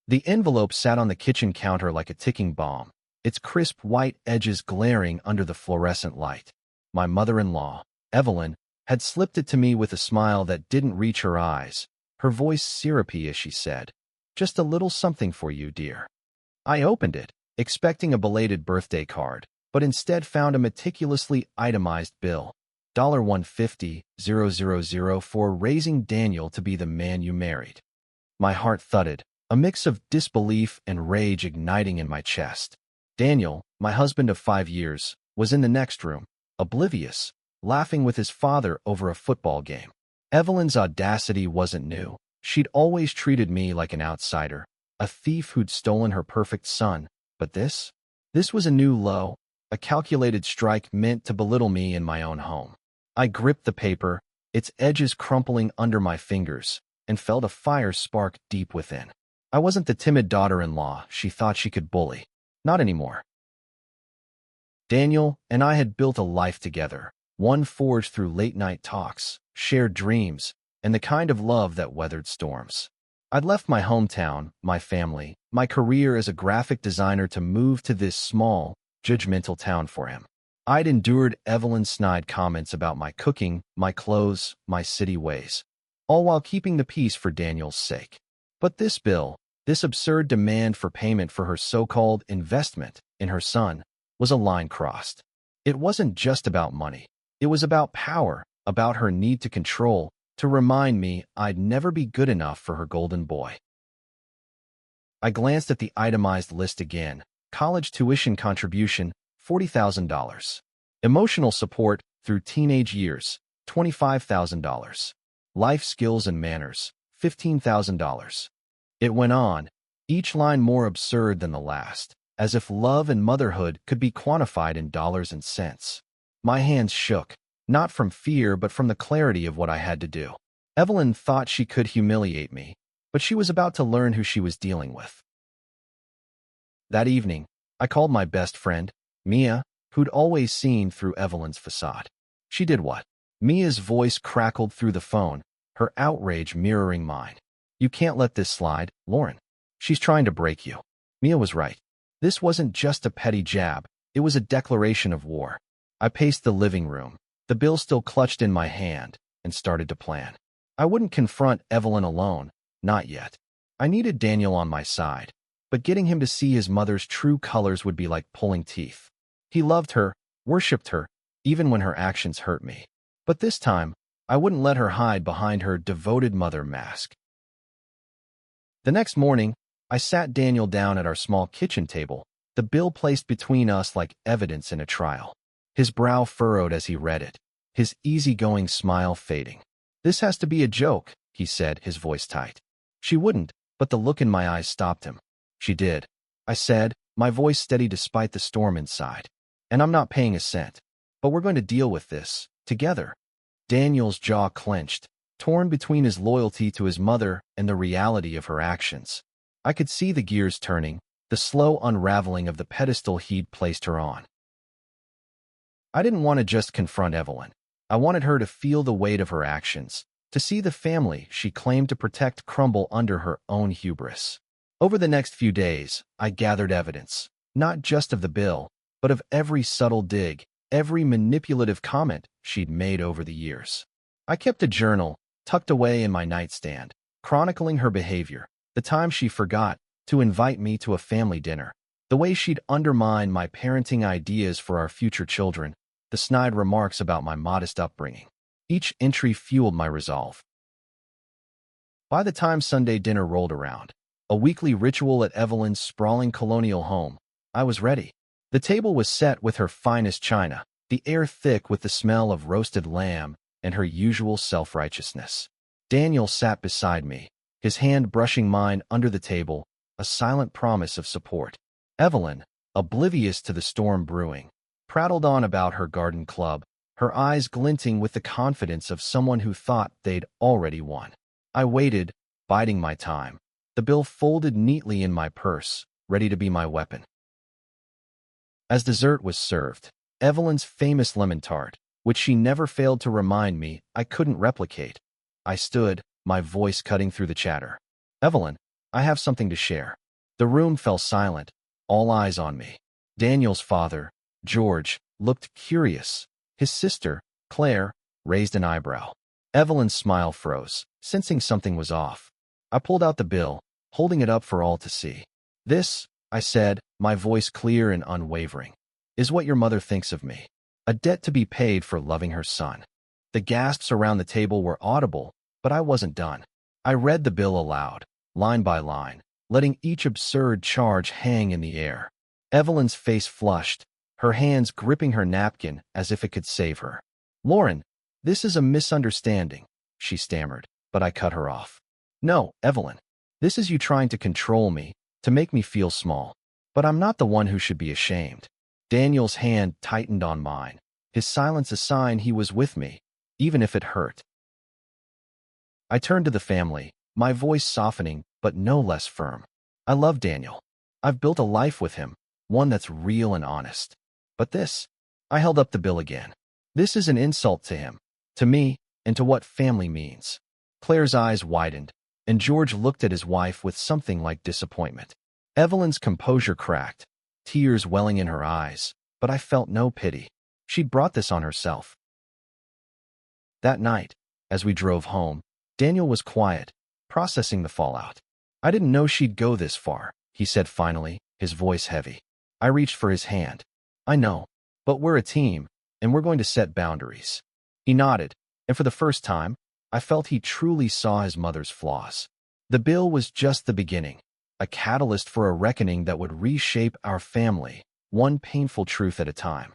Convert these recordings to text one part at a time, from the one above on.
The envelope sat on the kitchen counter like a ticking bomb, its crisp white edges glaring under the fluorescent light. My mother-in-law, Evelyn, had slipped it to me with a smile that didn't reach her eyes, her voice syrupy as she said, "Just a little something for you, dear." I opened it, expecting a belated birthday card, but instead found a meticulously itemized bill. $150,000 for raising Daniel to be the man you married. My heart thudded, a mix of disbelief and rage igniting in my chest. Daniel, my husband of 5 years, was in the next room, oblivious, laughing with his father over a football game. Evelyn's audacity wasn't new. She'd always treated me like an outsider, a thief who'd stolen her perfect son. But this was a new low, a calculated strike meant to belittle me in my own home. I gripped the paper, its edges crumpling under my fingers, and felt a fire spark deep within. I wasn't the timid daughter-in-law she thought she could bully. Not anymore. Daniel and I had built a life together, one forged through late-night talks, shared dreams, and the kind of love that weathered storms. I'd left my hometown, my family, my career as a graphic designer to move to this small, judgmental town for him. I'd endured Evelyn's snide comments about my cooking, my clothes, my city ways, all while keeping the peace for Daniel's sake. But this bill, this absurd demand for payment for her so-called investment in her son, was a line crossed. It wasn't just about money. It was about power, about her need to control, to remind me I'd never be good enough for her golden boy. I glanced at the itemized list again. College tuition contribution, $40,000. Emotional support through teenage years, $25,000. Life skills and manners, $15,000. It went on, each line more absurd than the last, as if love and motherhood could be quantified in dollars and cents. My hands shook, not from fear but from the clarity of what I had to do. Evelyn thought she could humiliate me, but she was about to learn who she was dealing with. That evening, I called my best friend, Mia, who'd always seen through Evelyn's facade. She did what? Mia's voice crackled through the phone, her outrage mirroring mine. "You can't let this slide, Lauren. She's trying to break you." Mia was right. This wasn't just a petty jab, it was a declaration of war. I paced the living room, the bill still clutched in my hand, and started to plan. I wouldn't confront Evelyn alone, not yet. I needed Daniel on my side, but getting him to see his mother's true colors would be like pulling teeth. He loved her, worshipped her, even when her actions hurt me. But this time, I wouldn't let her hide behind her devoted mother mask. The next morning, I sat Daniel down at our small kitchen table, the bill placed between us like evidence in a trial. His brow furrowed as he read it, his easygoing smile fading. "This has to be a joke," he said, his voice tight. She wouldn't, but the look in my eyes stopped him. "She did," I said, my voice steady despite the storm inside. "And I'm not paying a cent. But we're going to deal with this, together." Daniel's jaw clenched, torn between his loyalty to his mother and the reality of her actions. I could see the gears turning, the slow unraveling of the pedestal he'd placed her on. I didn't want to just confront Evelyn. I wanted her to feel the weight of her actions, to see the family she claimed to protect crumble under her own hubris. Over the next few days, I gathered evidence, not just of the bill, but of every subtle dig, every manipulative comment she'd made over the years. I kept a journal, tucked away in my nightstand, chronicling her behavior, the time she forgot to invite me to a family dinner, the way she'd undermine my parenting ideas for our future children, the snide remarks about my modest upbringing. Each entry fueled my resolve. By the time Sunday dinner rolled around, a weekly ritual at Evelyn's sprawling colonial home, I was ready. The table was set with her finest china, the air thick with the smell of roasted lamb and her usual self-righteousness. Daniel sat beside me, his hand brushing mine under the table, a silent promise of support. Evelyn, oblivious to the storm brewing, prattled on about her garden club, her eyes glinting with the confidence of someone who thought they'd already won. I waited, biding my time, the bill folded neatly in my purse, ready to be my weapon. As dessert was served, Evelyn's famous lemon tart, which she never failed to remind me I couldn't replicate. I stood, my voice cutting through the chatter. "Evelyn, I have something to share. The room fell silent, all eyes on me. Daniel's father, George, looked curious. His sister, Claire, raised an eyebrow. Evelyn's smile froze, sensing something was off. I pulled out the bill, holding it up for all to see. This, I said, my voice clear and unwavering, is what your mother thinks of me. A debt to be paid for loving her son. The gasps around the table were audible, but I wasn't done. I read the bill aloud, line by line, letting each absurd charge hang in the air. Evelyn's face flushed, her hands gripping her napkin as if it could save her. "Lauren, this is a misunderstanding," she stammered, but I cut her off. "No, Evelyn. This is you trying to control me, to make me feel small. But I'm not the one who should be ashamed." Daniel's hand tightened on mine, his silence a sign he was with me, even if it hurt. I turned to the family, my voice softening, but no less firm. "I love Daniel. I've built a life with him, one that's real and honest. But this," I held up the bill again, "this is an insult to him, to me, and to what family means." Claire's eyes widened, and George looked at his wife with something like disappointment. Evelyn's composure cracked, tears welling in her eyes, but I felt no pity. She'd brought this on herself. That night, as we drove home, Daniel was quiet, processing the fallout. "I didn't know she'd go this far," he said finally, his voice heavy. I reached for his hand. "I know, but we're a team, and we're going to set boundaries." He nodded, and for the first time, I felt he truly saw his mother's flaws. The bill was just the beginning, a catalyst for a reckoning that would reshape our family, one painful truth at a time.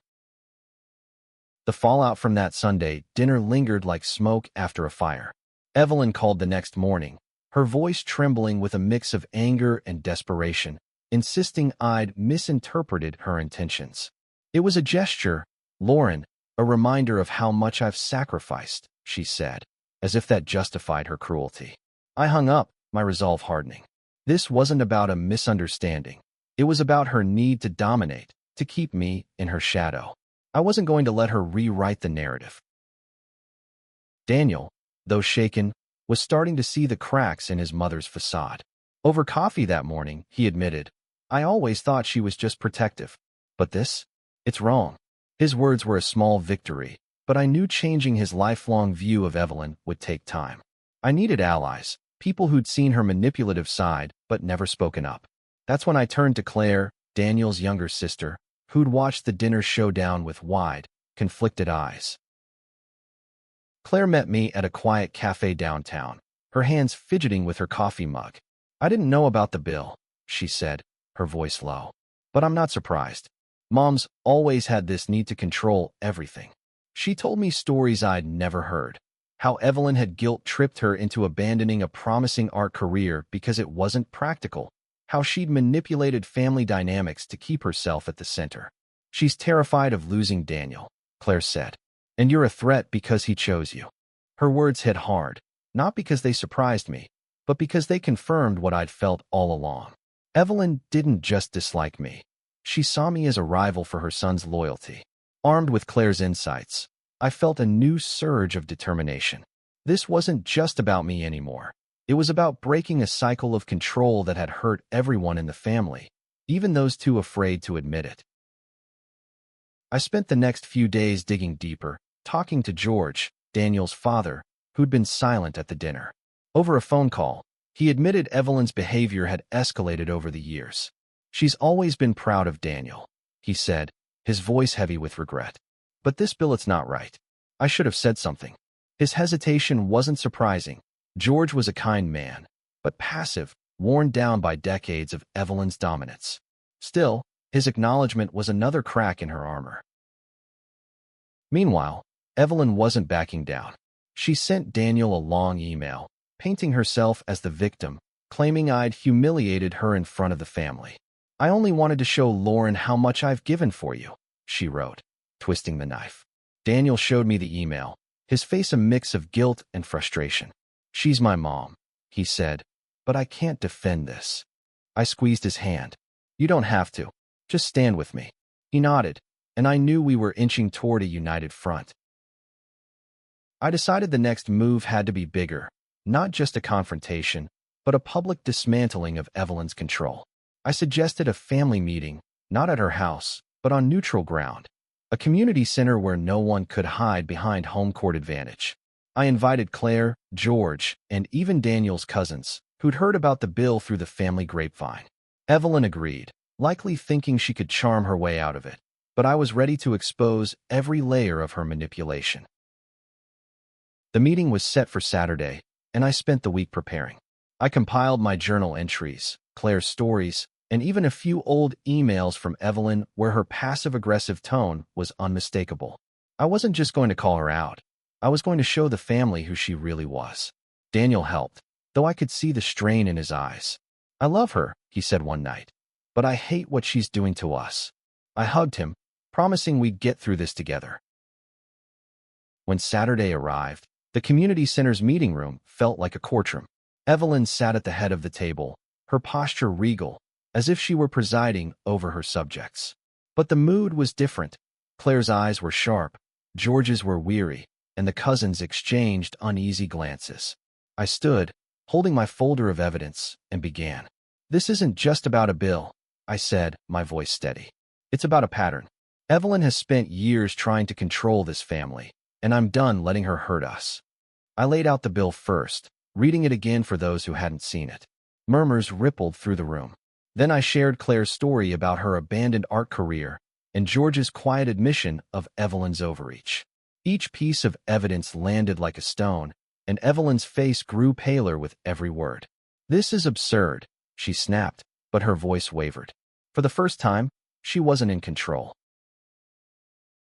The fallout from that Sunday dinner lingered like smoke after a fire. Evelyn called the next morning, her voice trembling with a mix of anger and desperation, insisting I'd misinterpreted her intentions. "It was a gesture, Lauren, a reminder of how much I've sacrificed," she said, as if that justified her cruelty. I hung up, my resolve hardening. This wasn't about a misunderstanding. It was about her need to dominate, to keep me in her shadow. I wasn't going to let her rewrite the narrative. Daniel, though shaken, was starting to see the cracks in his mother's facade. Over coffee that morning, he admitted, "I always thought she was just protective. But this? It's wrong." His words were a small victory, but I knew changing his lifelong view of Evelyn would take time. I needed allies, people who'd seen her manipulative side but never spoken up. That's when I turned to Claire, Daniel's younger sister, who'd watched the dinner showdown with wide, conflicted eyes. Claire met me at a quiet cafe downtown, her hands fidgeting with her coffee mug. "I didn't know about the bill," she said, her voice low. "But I'm not surprised. Mom's always had this need to control everything." She told me stories I'd never heard. How Evelyn had guilt-tripped her into abandoning a promising art career because it wasn't practical. How she'd manipulated family dynamics to keep herself at the center. "She's terrified of losing Daniel," Claire said. "And you're a threat because he chose you." Her words hit hard, not because they surprised me, but because they confirmed what I'd felt all along. Evelyn didn't just dislike me. She saw me as a rival for her son's loyalty. Armed with Claire's insights, I felt a new surge of determination. This wasn't just about me anymore. It was about breaking a cycle of control that had hurt everyone in the family, even those too afraid to admit it. I spent the next few days digging deeper, talking to George, Daniel's father, who'd been silent at the dinner. Over a phone call, he admitted Evelyn's behavior had escalated over the years. "She's always been proud of Daniel," he said, his voice heavy with regret. "But this bill, it's not right. I should have said something." His hesitation wasn't surprising. George was a kind man, but passive, worn down by decades of Evelyn's dominance. Still, his acknowledgement was another crack in her armor. Meanwhile, Evelyn wasn't backing down. She sent Daniel a long email, painting herself as the victim, claiming I'd humiliated her in front of the family. "I only wanted to show Lauren how much I've given for you," she wrote, twisting the knife. Daniel showed me the email, his face a mix of guilt and frustration. "She's my mom," he said, "but I can't defend this." I squeezed his hand. "You don't have to. Just stand with me." He nodded, and I knew we were inching toward a united front. I decided the next move had to be bigger, not just a confrontation, but a public dismantling of Evelyn's control. I suggested a family meeting, not at her house, but on neutral ground, a community center where no one could hide behind home court advantage. I invited Claire, George, and even Daniel's cousins, who'd heard about the bill through the family grapevine. Evelyn agreed, likely thinking she could charm her way out of it, but I was ready to expose every layer of her manipulation. The meeting was set for Saturday, and I spent the week preparing. I compiled my journal entries, Claire's stories, and even a few old emails from Evelyn where her passive-aggressive tone was unmistakable. I wasn't just going to call her out. I was going to show the family who she really was. Daniel helped, though I could see the strain in his eyes. "I love her," he said one night, "but I hate what she's doing to us." I hugged him, promising we'd get through this together. When Saturday arrived, the community center's meeting room felt like a courtroom. Evelyn sat at the head of the table, her posture regal, as if she were presiding over her subjects. But the mood was different. Claire's eyes were sharp, George's were weary, and the cousins exchanged uneasy glances. I stood, holding my folder of evidence, and began. "This isn't just about a bill," I said, my voice steady. "It's about a pattern. Evelyn has spent years trying to control this family, and I'm done letting her hurt us." I laid out the bill first, reading it again for those who hadn't seen it. Murmurs rippled through the room. Then I shared Claire's story about her abandoned art career and George's quiet admission of Evelyn's overreach. Each piece of evidence landed like a stone, and Evelyn's face grew paler with every word. "This is absurd," she snapped, but her voice wavered. For the first time, she wasn't in control.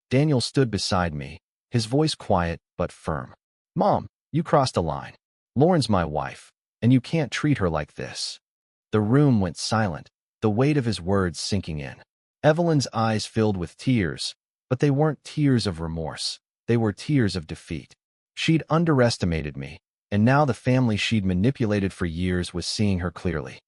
Daniel stood beside me, his voice quiet but firm. "Mom, you crossed a line. Lauren's my wife, and you can't treat her like this." The room went silent, the weight of his words sinking in. Evelyn's eyes filled with tears, but they weren't tears of remorse. They were tears of defeat. She'd underestimated me, and now the family she'd manipulated for years was seeing her clearly.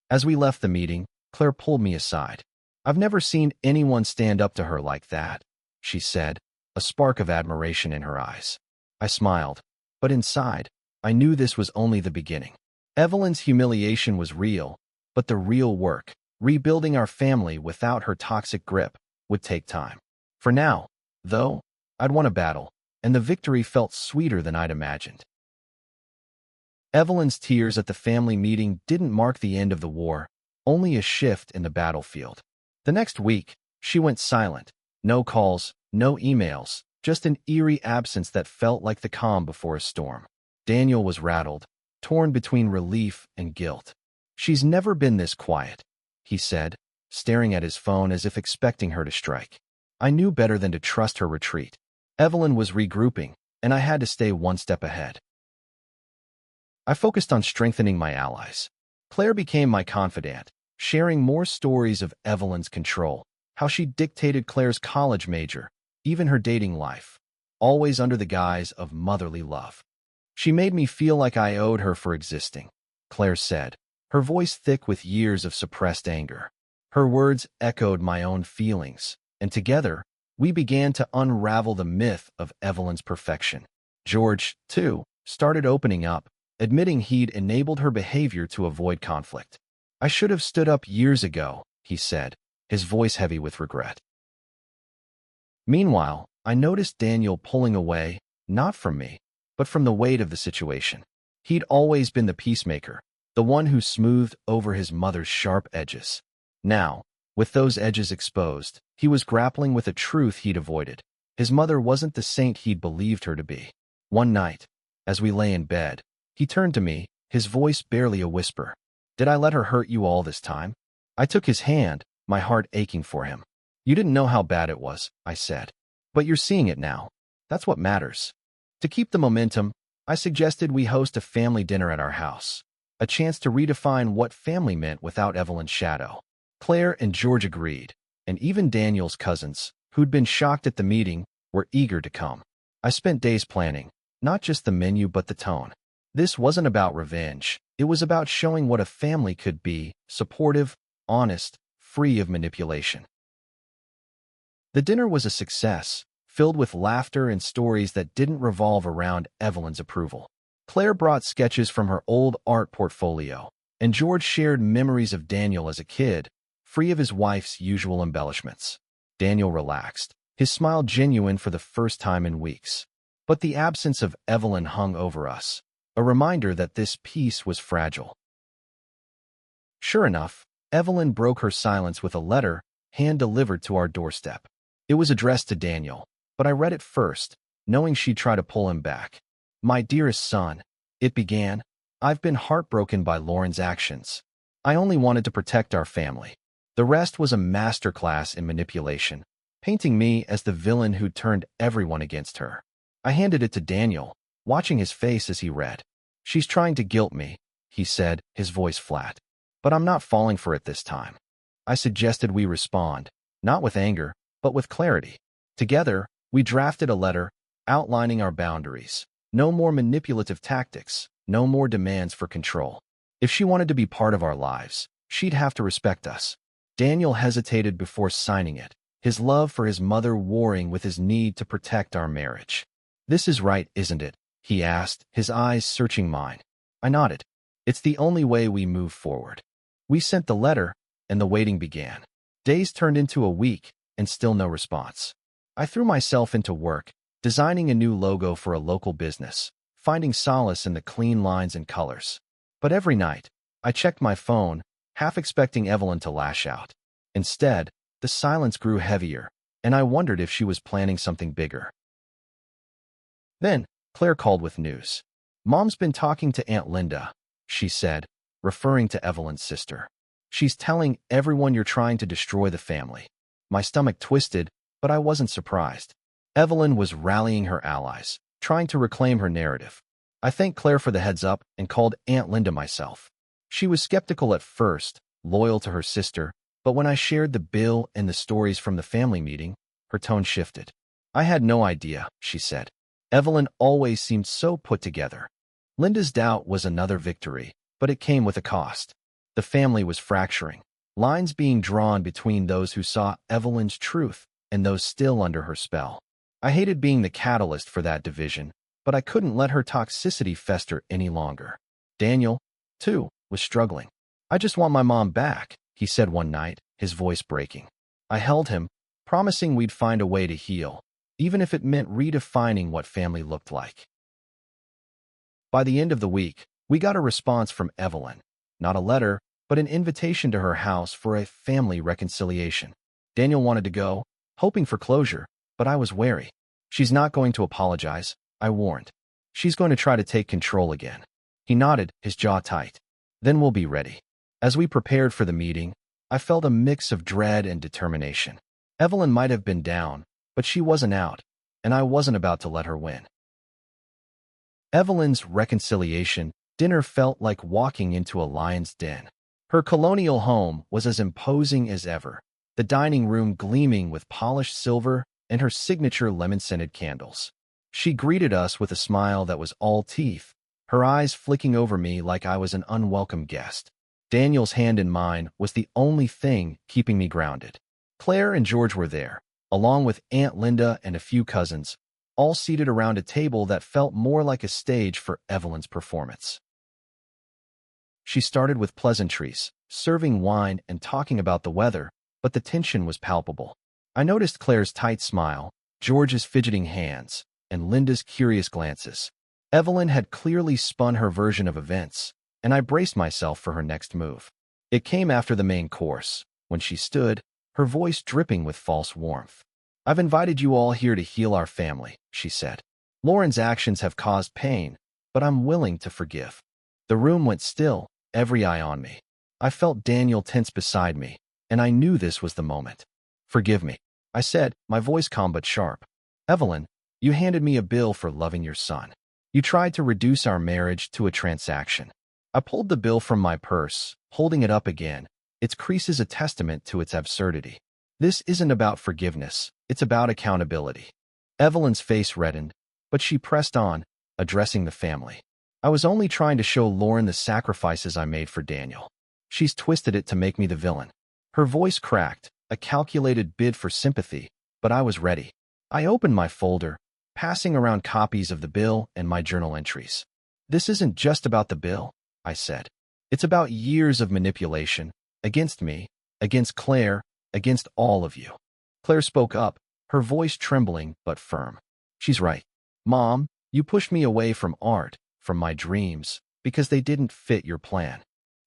As we left the meeting, Claire pulled me aside. "I've never seen anyone stand up to her like that," she said, a spark of admiration in her eyes. I smiled, but inside, I knew this was only the beginning. Evelyn's humiliation was real, but the real work, rebuilding our family without her toxic grip, would take time. For now, though, I'd won a battle, and the victory felt sweeter than I'd imagined. Evelyn's tears at the family meeting didn't mark the end of the war, only a shift in the battlefield. The next week, she went silent. No calls, no emails, just an eerie absence that felt like the calm before a storm. Daniel was rattled, torn between relief and guilt. "She's never been this quiet," he said, staring at his phone as if expecting her to strike. I knew better than to trust her retreat. Evelyn was regrouping, and I had to stay one step ahead. I focused on strengthening my allies. Claire became my confidant, sharing more stories of Evelyn's control, how she dictated Claire's college major, even her dating life, always under the guise of motherly love. "She made me feel like I owed her for existing," Claire said, her voice thick with years of suppressed anger. Her words echoed my own feelings, and together, we began to unravel the myth of Evelyn's perfection. George, too, started opening up, admitting he'd enabled her behavior to avoid conflict. "I should have stood up years ago," he said, his voice heavy with regret. Meanwhile, I noticed Daniel pulling away, not from me, but from the weight of the situation. He'd always been the peacemaker, the one who smoothed over his mother's sharp edges. Now, with those edges exposed, he was grappling with a truth he'd avoided. His mother wasn't the saint he'd believed her to be. One night, as we lay in bed, he turned to me, his voice barely a whisper. "Did I let her hurt you all this time?" I took his hand, my heart aching for him. "You didn't know how bad it was," I said. "But you're seeing it now. That's what matters." To keep the momentum, I suggested we host a family dinner at our house, a chance to redefine what family meant without Evelyn's shadow. Claire and George agreed, and even Daniel's cousins, who'd been shocked at the meeting, were eager to come. I spent days planning, not just the menu but the tone. This wasn't about revenge. It was about showing what a family could be, supportive, honest, free of manipulation. The dinner was a success, filled with laughter and stories that didn't revolve around Evelyn's approval. Claire brought sketches from her old art portfolio, and George shared memories of Daniel as a kid, free of his wife's usual embellishments. Daniel relaxed, his smile genuine for the first time in weeks. But the absence of Evelyn hung over us, a reminder that this peace was fragile. Sure enough, Evelyn broke her silence with a letter hand-delivered to our doorstep. It was addressed to Daniel, but I read it first, knowing she'd try to pull him back. "My dearest son," it began, "I've been heartbroken by Lauren's actions. I only wanted to protect our family." The rest was a masterclass in manipulation, painting me as the villain who turned everyone against her. I handed it to Daniel, watching his face as he read. "She's trying to guilt me," he said, his voice flat. "But I'm not falling for it this time." I suggested we respond, not with anger, but with clarity. Together, we drafted a letter outlining our boundaries. No more manipulative tactics, no more demands for control. If she wanted to be part of our lives, she'd have to respect us. Daniel hesitated before signing it, his love for his mother warring with his need to protect our marriage. "This is right, isn't it?" he asked, his eyes searching mine. I nodded. "It's the only way we move forward." We sent the letter, and the waiting began. Days turned into a week, and still no response. I threw myself into work, designing a new logo for a local business, finding solace in the clean lines and colors. But every night, I checked my phone, half expecting Evelyn to lash out. Instead, the silence grew heavier, and I wondered if she was planning something bigger. Then, Claire called with news. "Mom's been talking to Aunt Linda," she said, referring to Evelyn's sister. "She's telling everyone you're trying to destroy the family." My stomach twisted, but I wasn't surprised. Evelyn was rallying her allies, trying to reclaim her narrative. I thanked Claire for the heads up and called Aunt Linda myself. She was skeptical at first, loyal to her sister, but when I shared the bill and the stories from the family meeting, her tone shifted. "I had no idea," she said. "Evelyn always seemed so put together." Linda's doubt was another victory, but it came with a cost. The family was fracturing, lines being drawn between those who saw Evelyn's truth and those still under her spell. I hated being the catalyst for that division, but I couldn't let her toxicity fester any longer. Daniel, too, was struggling. "I just want my mom back," he said one night, his voice breaking. I held him, promising we'd find a way to heal, even if it meant redefining what family looked like. By the end of the week, we got a response from Evelyn. Not a letter, but an invitation to her house for a family reconciliation. Daniel wanted to go, hoping for closure, but I was wary. "She's not going to apologize," I warned. "She's going to try to take control again." He nodded, his jaw tight. "Then we'll be ready." As we prepared for the meeting, I felt a mix of dread and determination. Evelyn might have been down, but she wasn't out, and I wasn't about to let her win. Evelyn's reconciliation dinner felt like walking into a lion's den. Her colonial home was as imposing as ever, the dining room gleaming with polished silver and her signature lemon-scented candles. She greeted us with a smile that was all teeth, her eyes flicking over me like I was an unwelcome guest. Daniel's hand in mine was the only thing keeping me grounded. Claire and George were there, along with Aunt Linda and a few cousins, all seated around a table that felt more like a stage for Evelyn's performance. She started with pleasantries, serving wine and talking about the weather, but the tension was palpable. I noticed Claire's tight smile, George's fidgeting hands, and Linda's curious glances. Evelyn had clearly spun her version of events, and I braced myself for her next move. It came after the main course, when she stood, her voice dripping with false warmth. "I've invited you all here to heal our family," she said. "Lauren's actions have caused pain, but I'm willing to forgive." The room went still, every eye on me. I felt Daniel tense beside me, and I knew this was the moment. "Forgive me," I said, my voice calm but sharp. "Evelyn, you handed me a bill for loving your son. You tried to reduce our marriage to a transaction." I pulled the bill from my purse, holding it up again, its creases a testament to its absurdity. "This isn't about forgiveness, it's about accountability." Evelyn's face reddened, but she pressed on, addressing the family. "I was only trying to show Lauren the sacrifices I made for Daniel. She's twisted it to make me the villain." Her voice cracked, a calculated bid for sympathy, but I was ready. I opened my folder, passing around copies of the bill and my journal entries. This isn't just about the bill, I said. It's about years of manipulation, against me, against Claire, against all of you. Claire spoke up, her voice trembling but firm. She's right. Mom, you pushed me away from art, from my dreams, because they didn't fit your plan.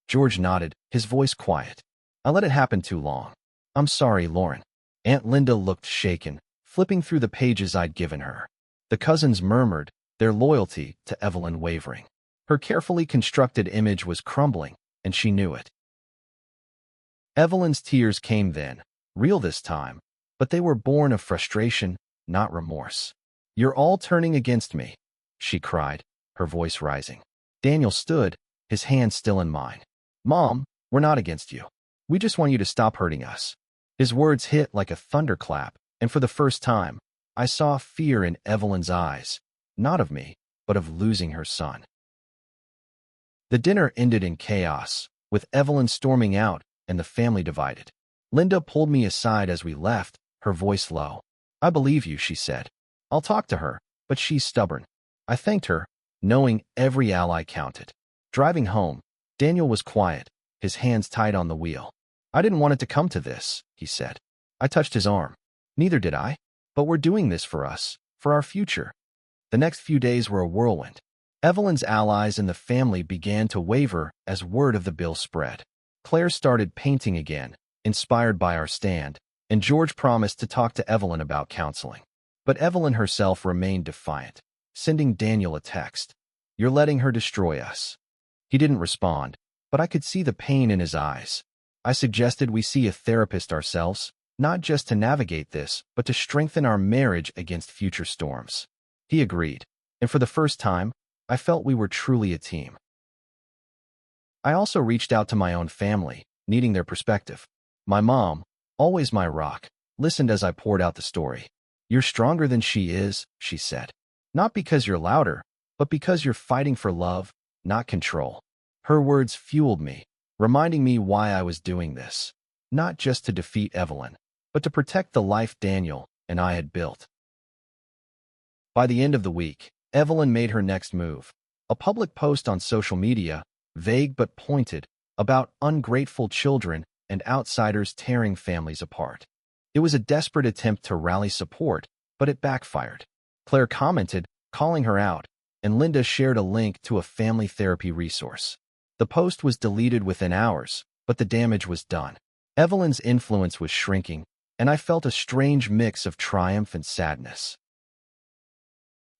George nodded, his voice quiet. I let it happen too long. I'm sorry, Lauren. Aunt Linda looked shaken, flipping through the pages I'd given her. The cousins murmured, their loyalty to Evelyn wavering. Her carefully constructed image was crumbling, and she knew it. Evelyn's tears came then, real this time, but they were born of frustration, not remorse. You're all turning against me, she cried, her voice rising. Daniel stood, his hand still in mine. Mom, we're not against you. We just want you to stop hurting us. His words hit like a thunderclap, and for the first time, I saw fear in Evelyn's eyes, not of me, but of losing her son. The dinner ended in chaos, with Evelyn storming out and the family divided. Linda pulled me aside as we left, her voice low. I believe you, she said. I'll talk to her, but she's stubborn. I thanked her, knowing every ally counted. Driving home, Daniel was quiet, his hands tight on the wheel. I didn't want it to come to this, he said. I touched his arm. Neither did I. But we're doing this for us, for our future. The next few days were a whirlwind. Evelyn's allies and the family began to waver as word of the bill spread. Claire started painting again, inspired by our stand, and George promised to talk to Evelyn about counseling. But Evelyn herself remained defiant, sending Daniel a text. You're letting her destroy us. He didn't respond, but I could see the pain in his eyes. I suggested we see a therapist ourselves, not just to navigate this, but to strengthen our marriage against future storms. He agreed, and for the first time, I felt we were truly a team. I also reached out to my own family, needing their perspective. My mom, always my rock, listened as I poured out the story. You're stronger than she is, she said. Not because you're louder, but because you're fighting for love, not control. Her words fueled me, reminding me why I was doing this. Not just to defeat Evelyn, but to protect the life Daniel and I had built. By the end of the week, Evelyn made her next move. A public post on social media, vague but pointed, about ungrateful children and outsiders tearing families apart. It was a desperate attempt to rally support, but it backfired. Claire commented, calling her out, and Linda shared a link to a family therapy resource. The post was deleted within hours, but the damage was done. Evelyn's influence was shrinking, and I felt a strange mix of triumph and sadness.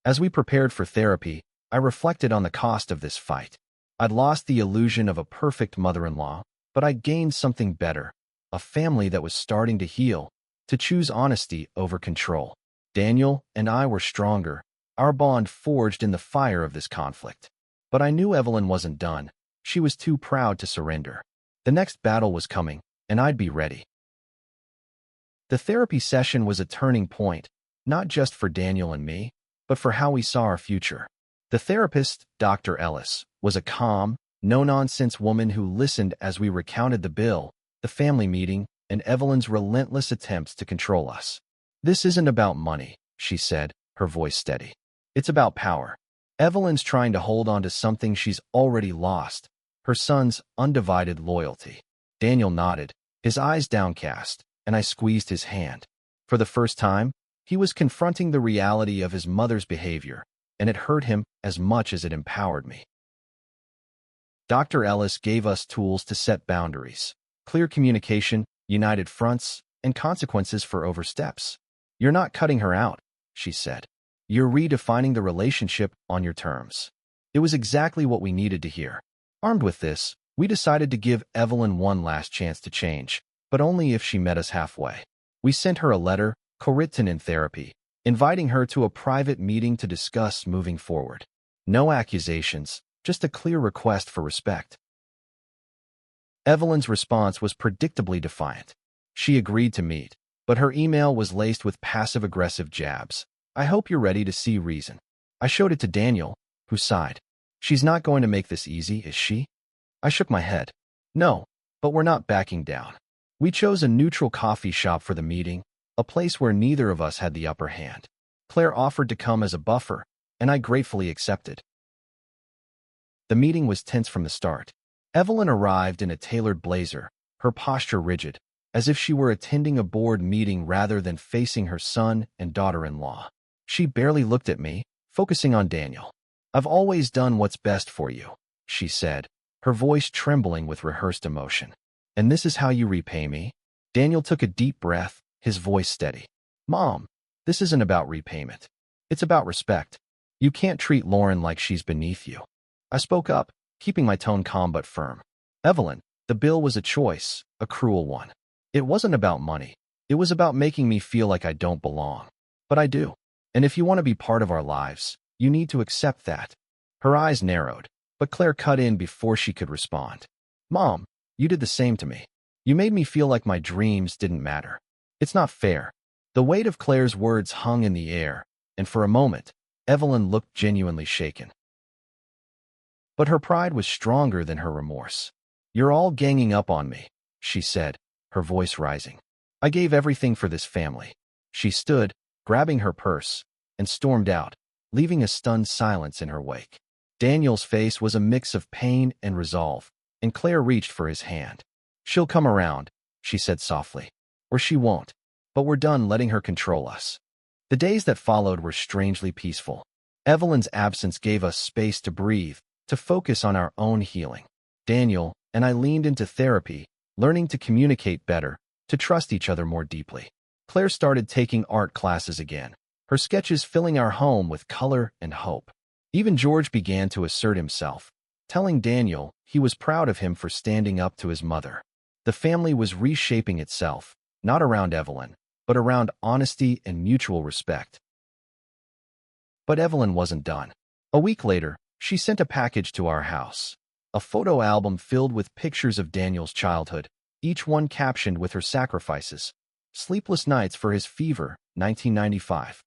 As we prepared for therapy, I reflected on the cost of this fight. I'd lost the illusion of a perfect mother-in-law, but I gained something better, a family that was starting to heal, to choose honesty over control. Daniel and I were stronger, our bond forged in the fire of this conflict. But I knew Evelyn wasn't done. She was too proud to surrender. The next battle was coming, and I'd be ready. The therapy session was a turning point, not just for Daniel and me, but for how we saw our future. The therapist, Dr. Ellis, was a calm, no-nonsense woman who listened as we recounted the bill, the family meeting, and Evelyn's relentless attempts to control us. This isn't about money, she said, her voice steady. It's about power. Evelyn's trying to hold on to something she's already lost, her son's undivided loyalty. Daniel nodded, his eyes downcast, and I squeezed his hand. For the first time, he was confronting the reality of his mother's behavior, and it hurt him as much as it empowered me. Dr. Ellis gave us tools to set boundaries, clear communication, united fronts, and consequences for oversteps. You're not cutting her out, she said. You're redefining the relationship on your terms. It was exactly what we needed to hear. Armed with this, we decided to give Evelyn one last chance to change, but only if she met us halfway. We sent her a letter, co-written in therapy, inviting her to a private meeting to discuss moving forward. No accusations, just a clear request for respect. Evelyn's response was predictably defiant. She agreed to meet, but her email was laced with passive-aggressive jabs. I hope you're ready to see reason. I showed it to Daniel, who sighed. She's not going to make this easy, is she? I shook my head. No, but we're not backing down. We chose a neutral coffee shop for the meeting, a place where neither of us had the upper hand. Claire offered to come as a buffer, and I gratefully accepted. The meeting was tense from the start. Evelyn arrived in a tailored blazer, her posture rigid, as if she were attending a board meeting rather than facing her son and daughter-in-law. She barely looked at me, focusing on Daniel. "I've always done what's best for you," she said, her voice trembling with rehearsed emotion. "And this is how you repay me?" Daniel took a deep breath, his voice steady. "Mom, this isn't about repayment. It's about respect. You can't treat Lauren like she's beneath you." I spoke up, keeping my tone calm but firm. "Evelyn, the bill was a choice, a cruel one. It wasn't about money. It was about making me feel like I don't belong. But I do. And if you want to be part of our lives, you need to accept that." Her eyes narrowed, but Claire cut in before she could respond. "Mom, you did the same to me. You made me feel like my dreams didn't matter. It's not fair." The weight of Claire's words hung in the air, and for a moment, Evelyn looked genuinely shaken. But her pride was stronger than her remorse. "You're all ganging up on me," she said, her voice rising. "I gave everything for this family." She stood, grabbing her purse, and stormed out, leaving a stunned silence in her wake. Daniel's face was a mix of pain and resolve, and Claire reached for his hand. "She'll come around," she said softly. "Or she won't. But we're done letting her control us." The days that followed were strangely peaceful. Evelyn's absence gave us space to breathe, to focus on our own healing. Daniel and I leaned into therapy, learning to communicate better, to trust each other more deeply. Claire started taking art classes again, her sketches filling our home with color and hope. Even George began to assert himself, telling Daniel he was proud of him for standing up to his mother. The family was reshaping itself, not around Evelyn, but around honesty and mutual respect. But Evelyn wasn't done. A week later, she sent a package to our house. A photo album filled with pictures of Daniel's childhood, each one captioned with her sacrifices. Sleepless nights for his fever, 1995.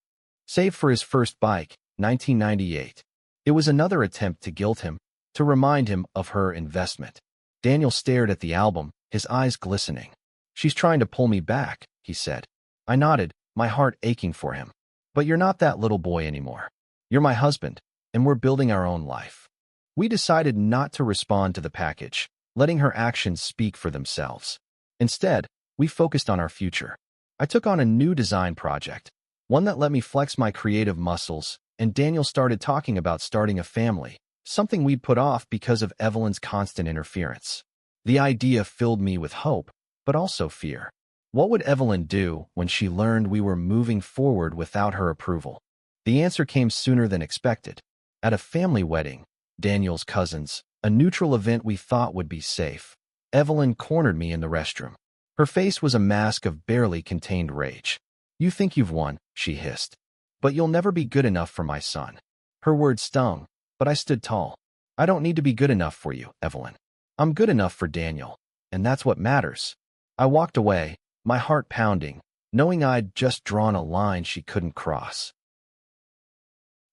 Save for his first bike, 1998. It was another attempt to guilt him, to remind him of her investment. Daniel stared at the album, his eyes glistening. "She's trying to pull me back," he said. I nodded, my heart aching for him. "But you're not that little boy anymore. You're my husband, and we're building our own life." We decided not to respond to the package, letting her actions speak for themselves. Instead, we focused on our future. I took on a new design project, one that let me flex my creative muscles, and Daniel started talking about starting a family, something we'd put off because of Evelyn's constant interference. The idea filled me with hope, but also fear. What would Evelyn do when she learned we were moving forward without her approval? The answer came sooner than expected. At a family wedding, Daniel's cousins, a neutral event we thought would be safe, Evelyn cornered me in the restroom. Her face was a mask of barely contained rage. "You think you've won," she hissed. "But you'll never be good enough for my son." Her words stung, but I stood tall. "I don't need to be good enough for you, Evelyn. I'm good enough for Daniel, and that's what matters." I walked away, my heart pounding, knowing I'd just drawn a line she couldn't cross.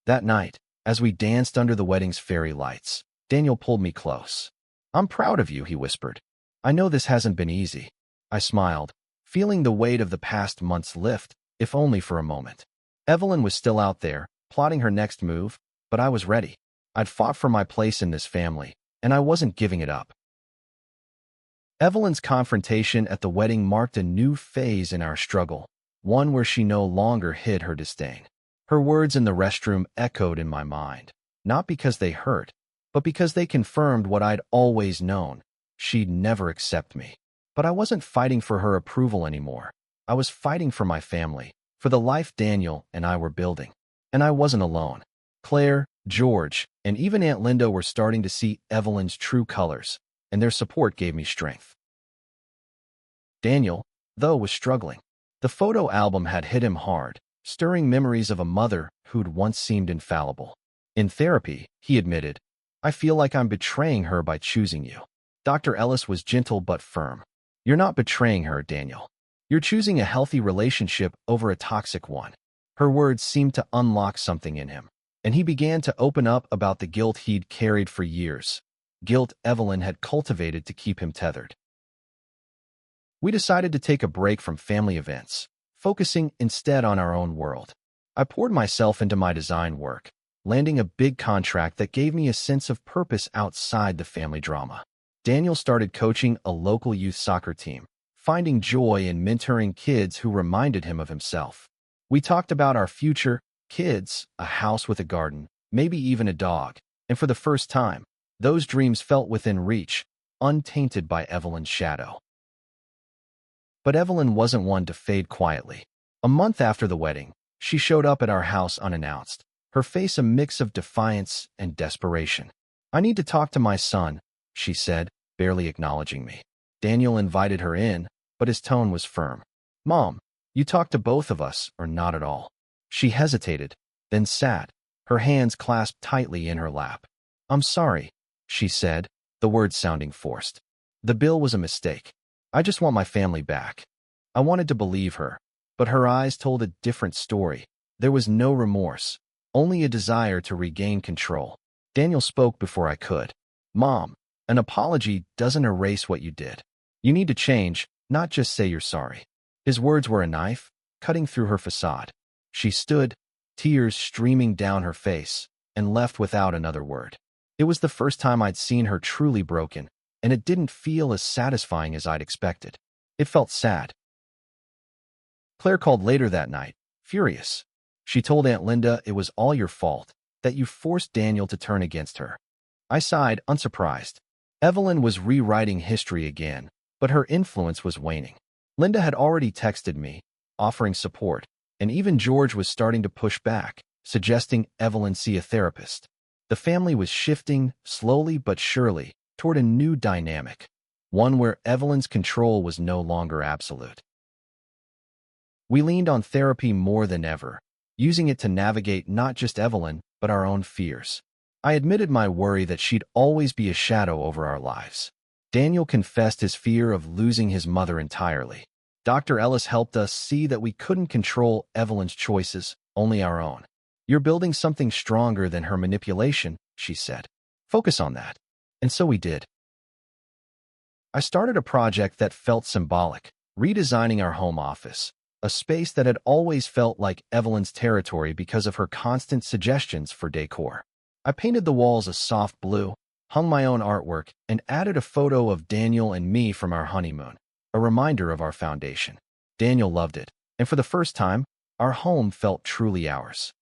That night, as we danced under the wedding's fairy lights, Daniel pulled me close. "I'm proud of you," he whispered. "I know this hasn't been easy." I smiled, feeling the weight of the past months lift, if only for a moment. Evelyn was still out there, plotting her next move, but I was ready. I'd fought for my place in this family, and I wasn't giving it up. Evelyn's confrontation at the wedding marked a new phase in our struggle, one where she no longer hid her disdain. Her words in the restroom echoed in my mind, not because they hurt, but because they confirmed what I'd always known. She'd never accept me. But I wasn't fighting for her approval anymore. I was fighting for my family, for the life Daniel and I were building. And I wasn't alone. Claire, George, and even Aunt Linda were starting to see Evelyn's true colors, and their support gave me strength. Daniel, though, was struggling. The photo album had hit him hard, stirring memories of a mother who'd once seemed infallible. In therapy, he admitted, "I feel like I'm betraying her by choosing you." Dr. Ellis was gentle but firm. "You're not betraying her, Daniel. You're choosing a healthy relationship over a toxic one." Her words seemed to unlock something in him, and he began to open up about the guilt he'd carried for years. Guilt Evelyn had cultivated to keep him tethered. We decided to take a break from family events, focusing instead on our own world. I poured myself into my design work, landing a big contract that gave me a sense of purpose outside the family drama. Daniel started coaching a local youth soccer team, finding joy in mentoring kids who reminded him of himself. We talked about our future, kids, a house with a garden, maybe even a dog, and for the first time, those dreams felt within reach, untainted by Evelyn's shadow. But Evelyn wasn't one to fade quietly. A month after the wedding, she showed up at our house unannounced, her face a mix of defiance and desperation. "I need to talk to my son," she said, barely acknowledging me. Daniel invited her in, but his tone was firm. "Mom, you talk to both of us, or not at all." She hesitated, then sat, her hands clasped tightly in her lap. "I'm sorry," she said, the words sounding forced. "The bill was a mistake. I just want my family back." I wanted to believe her, but her eyes told a different story. There was no remorse, only a desire to regain control. Daniel spoke before I could. "Mom, an apology doesn't erase what you did. You need to change, not just say you're sorry." His words were a knife, cutting through her facade. She stood, tears streaming down her face, and left without another word. It was the first time I'd seen her truly broken, and it didn't feel as satisfying as I'd expected. It felt sad. Claire called later that night, furious. She told Aunt Linda it was all your fault, that you forced Daniel to turn against her. I sighed, unsurprised. Evelyn was rewriting history again, but her influence was waning. Linda had already texted me, offering support, and even George was starting to push back, suggesting Evelyn see a therapist. The family was shifting, slowly but surely, toward a new dynamic, one where Evelyn's control was no longer absolute. We leaned on therapy more than ever, using it to navigate not just Evelyn, but our own fears. I admitted my worry that she'd always be a shadow over our lives. Daniel confessed his fear of losing his mother entirely. Dr. Ellis helped us see that we couldn't control Evelyn's choices, only our own. "You're building something stronger than her manipulation," she said. "Focus on that." And so we did. I started a project that felt symbolic, redesigning our home office, a space that had always felt like Evelyn's territory because of her constant suggestions for decor. I painted the walls a soft blue, hung my own artwork, and added a photo of Daniel and me from our honeymoon, a reminder of our foundation. Daniel loved it, and for the first time, our home felt truly ours.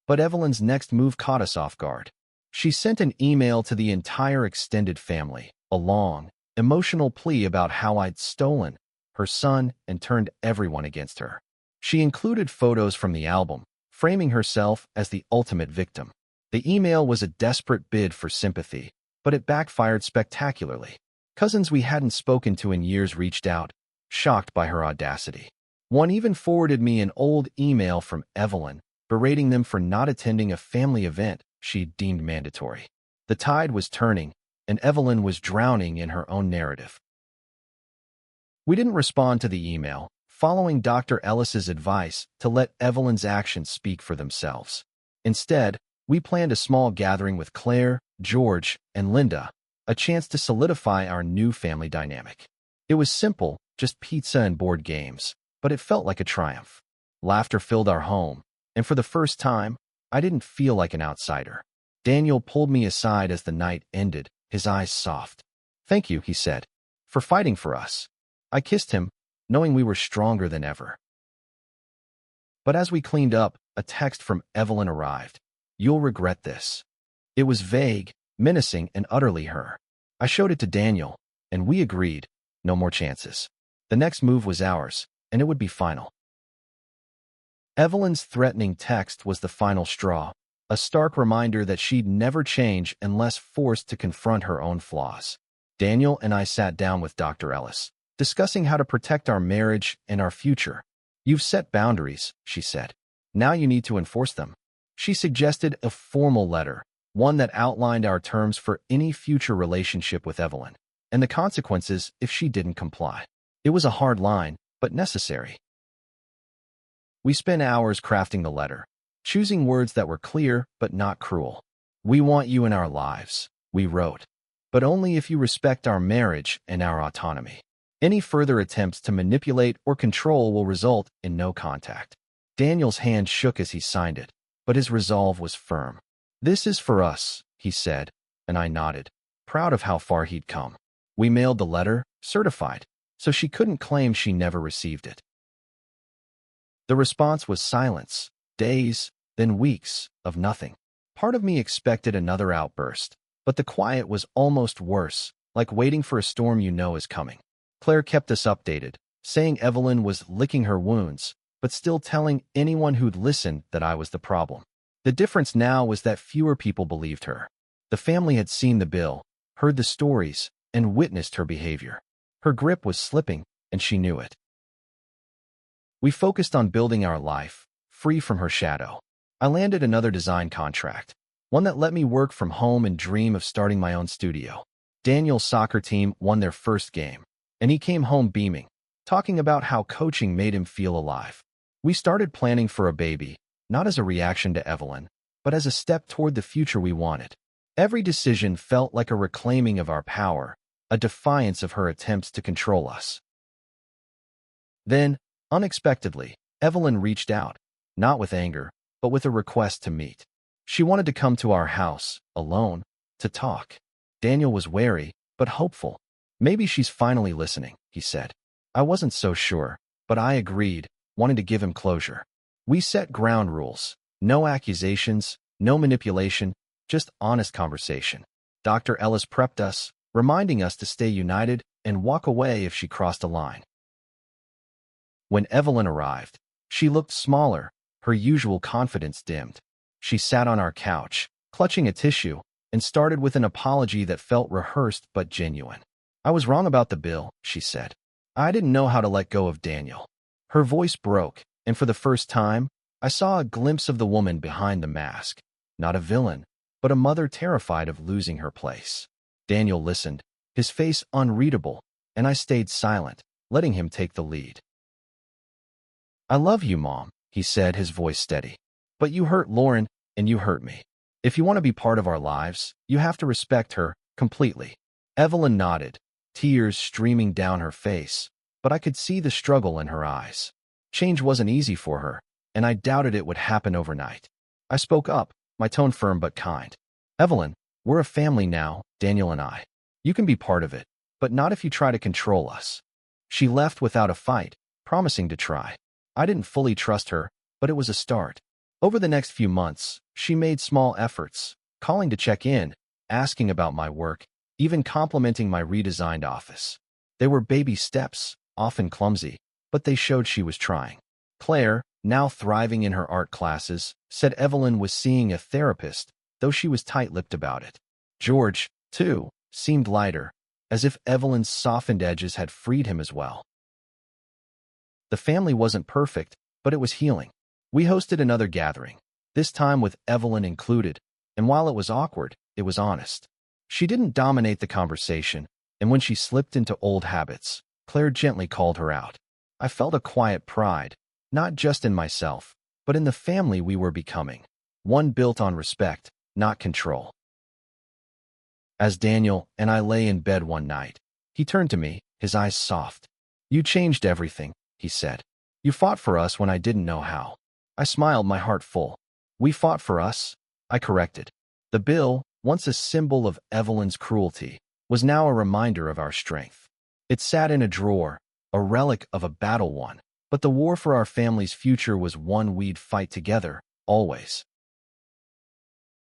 But Evelyn's next move caught us off guard. She sent an email to the entire extended family, a long, emotional plea about how I'd stolen her son and turned everyone against her. She included photos from the album, framing herself as the ultimate victim. The email was a desperate bid for sympathy, but it backfired spectacularly. Cousins we hadn't spoken to in years reached out, shocked by her audacity. One even forwarded me an old email from Evelyn, berating them for not attending a family event she deemed mandatory. The tide was turning, and Evelyn was drowning in her own narrative. We didn't respond to the email, following Dr. Ellis's advice to let Evelyn's actions speak for themselves. Instead, we planned a small gathering with Claire, George, and Linda, a chance to solidify our new family dynamic. It was simple, just pizza and board games, but it felt like a triumph. Laughter filled our home, and for the first time, I didn't feel like an outsider. Daniel pulled me aside as the night ended, his eyes soft. "Thank you," he said, "for fighting for us." I kissed him, knowing we were stronger than ever. But as we cleaned up, a text from Evelyn arrived. "You'll regret this." It was vague, menacing, and utterly her. I showed it to Daniel, and we agreed, no more chances. The next move was ours, and it would be final. Evelyn's threatening text was the final straw, a stark reminder that she'd never change unless forced to confront her own flaws. Daniel and I sat down with Dr. Ellis, discussing how to protect our marriage and our future. "You've set boundaries," she said. "Now you need to enforce them." She suggested a formal letter, one that outlined our terms for any future relationship with Evelyn, and the consequences if she didn't comply. It was a hard line, but necessary. We spent hours crafting the letter, choosing words that were clear but not cruel. "We want you in our lives," we wrote, "but only if you respect our marriage and our autonomy. Any further attempts to manipulate or control will result in no contact." Daniel's hand shook as he signed it, but his resolve was firm. "This is for us," he said, and I nodded, proud of how far he'd come. We mailed the letter, certified, so she couldn't claim she never received it. The response was silence, days, then weeks, of nothing. Part of me expected another outburst, but the quiet was almost worse, like waiting for a storm you know is coming. Claire kept us updated, saying Evelyn was licking her wounds, but still telling anyone who'd listen that I was the problem. The difference now was that fewer people believed her. The family had seen the bill, heard the stories, and witnessed her behavior. Her grip was slipping, and she knew it. We focused on building our life, free from her shadow. I landed another design contract, one that let me work from home and dream of starting my own studio. Daniel's soccer team won their first game, and he came home beaming, talking about how coaching made him feel alive. We started planning for a baby, not as a reaction to Evelyn, but as a step toward the future we wanted. Every decision felt like a reclaiming of our power, a defiance of her attempts to control us. Then, unexpectedly, Evelyn reached out, not with anger, but with a request to meet. She wanted to come to our house, alone, to talk. Daniel was wary, but hopeful. "Maybe she's finally listening," he said. I wasn't so sure, but I agreed, wanting to give him closure. We set ground rules. No accusations, no manipulation, just honest conversation. Dr. Ellis prepped us, reminding us to stay united and walk away if she crossed a line. When Evelyn arrived, she looked smaller, her usual confidence dimmed. She sat on our couch, clutching a tissue, and started with an apology that felt rehearsed but genuine. "I was wrong about the bill," she said. "I didn't know how to let go of Daniel." Her voice broke, and for the first time, I saw a glimpse of the woman behind the mask. Not a villain, but a mother terrified of losing her place. Daniel listened, his face unreadable, and I stayed silent, letting him take the lead. "I love you, Mom," he said, his voice steady. "But you hurt Lauren, and you hurt me. If you want to be part of our lives, you have to respect her, completely." Evelyn nodded, tears streaming down her face, but I could see the struggle in her eyes. Change wasn't easy for her, and I doubted it would happen overnight. I spoke up, my tone firm but kind. "Evelyn, we're a family now, Daniel and I. You can be part of it, but not if you try to control us." She left without a fight, promising to try. I didn't fully trust her, but it was a start. Over the next few months, she made small efforts, calling to check in, asking about my work, even complimenting my redesigned office. They were baby steps, often clumsy, but they showed she was trying. Claire, now thriving in her art classes, said Evelyn was seeing a therapist, though she was tight-lipped about it. George, too, seemed lighter, as if Evelyn's softened edges had freed him as well. The family wasn't perfect, but it was healing. We hosted another gathering, this time with Evelyn included, and while it was awkward, it was honest. She didn't dominate the conversation, and when she slipped into old habits, Claire gently called her out. I felt a quiet pride, not just in myself, but in the family we were becoming, one built on respect, not control. As Daniel and I lay in bed one night, he turned to me, his eyes soft. "You changed everything," he said. "You fought for us when I didn't know how." I smiled, my heart full. "We fought for us," I corrected. The bill, once a symbol of Evelyn's cruelty, was now a reminder of our strength. It sat in a drawer, a relic of a battle won, but the war for our family's future was one we'd fight together, always.